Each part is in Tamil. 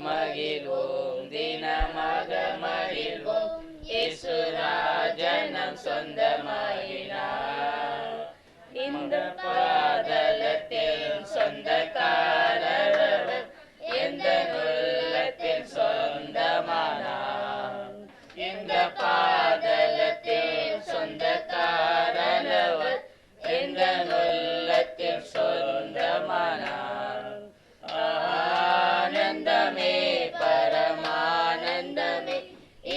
மகிழ்வோம் தினமாக மகிழ்வோம் இயேசுராஜனம் சொந்தமாயினார். இந்த பாதலத்தில் சொந்தக்காரர் எந்த உள்ளத்தில் சொந்தமானார். இந்த பாதலத்தில் சொந்தக்காரர் எந்த உள்ளத்தில் சொந்தமானார். ஆனந்தமே பரமானந்தமே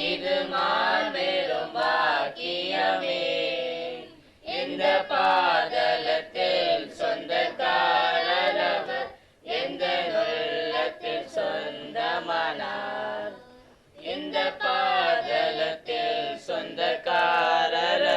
இது மாபெரும் பாக்கியமே. இந்த பாதலத்தில் சொந்தக்காரர் எந்த உள்ளத்தில் சொந்தமானார். இந்த பாதலத்தில் சொந்தக்காரர்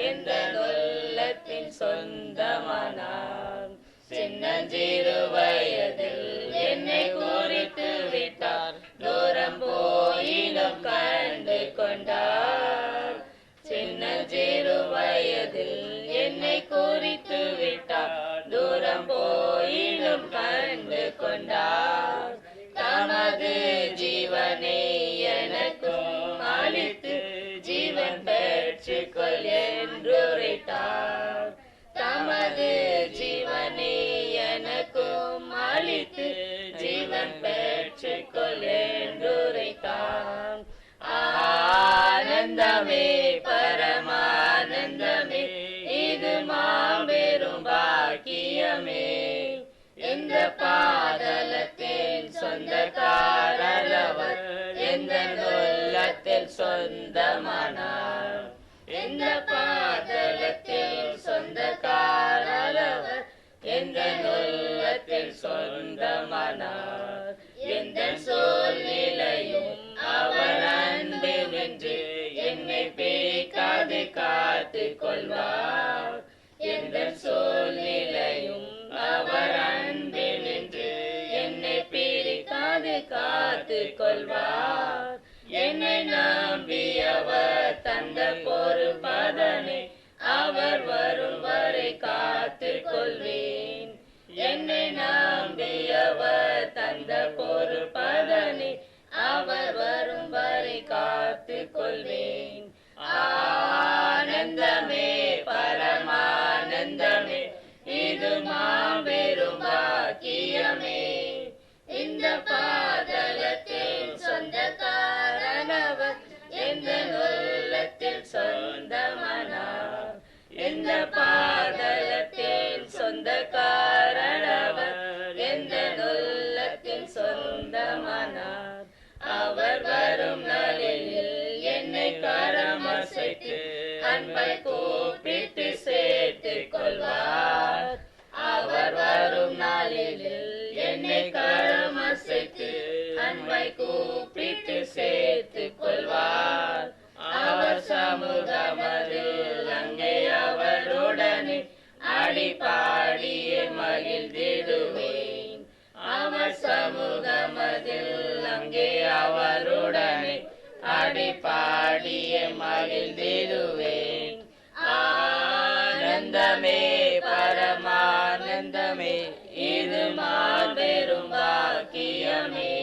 எந்த உள்ளத்தில் சொந்தமானார். சின்னஞ்சிறு வயதில் என்னை குறித்து விட்டார், தூரம் போயினும் கண்டு கொண்டார். சின்னஞ்சிறு வயதில் என்னை குறித்து விட்டார், தூரம் போயினும் கண்டு கொண்டார். தமது ஜீவனை எனக்கும் அளித்து ஜீவன் பெற்றுக்கொள் என்றுரைத்தார். தமது ஜீவனை எனக்கும் அளித்து ஜீவன் பெற்றுக்கொள் என்றுரைத்தார். ஆனந்தமே பரமானந்தமே இது மாபெரும் பாக்கியமே. இந்த பாதலத்தில் சொந்தக்காரர் எந்த உள்ளத்தில் சொந்தமானார். இந்த பாதலத்தில் சொந்தக்காரர் எந்த உள்ளத்தில் சொந்தமானார். எந்த சூழ்நிலையும் அவர் அன்பு வென்று என்னை பிரிக்காது காத்து கொள்வார். எந்த சூழ்நிலையும் அவர் அன்பு வென்று என்னை பிரிக்காது காத்து கொள்வார். என்னை நம்பி அவர் தந்த பொறுப்பதனை அவர் வரும் வரை காத்து கொள்வேன். என்னை நம்பி அவர் தந்த பொறுப்பதனை அவர் வரும் வரை காத்து கொள்வேன். ஆனந்தமே பரமானந்தமே இது மாபெரும் பாக்கியமே. இந்த பாதலத்தில் சொந்தக்காரர் எந்த உள்ளத்தில் சொந்தமானார். இந்த பாதலத்தில் சொந்தக்காரர் எந்த உள்ளத்தில் சொந்தமானார். அவர் வரும் நாளில் என்னை கரமசைத்து அன்பை கூப்பிட்டு சேர்த்து கொள்வார். அவர் வரும் நாளில் என்னை கரமசைத்து அன்பை கூப்பிட்டு சேர்த்து கொள்வார். அவர் சமூகமதில் அங்கே அவருடனே ஆடி பாடிய மகிழ்ந்திடுவேன். அவர் சமூகமதில் அங்கே அவருடனே ஆடி பாடிய மகிழ்ந்திடுவேன். ஆனந்தமே பரமானந்தமே இது மாபெரும் பாக்கியமே.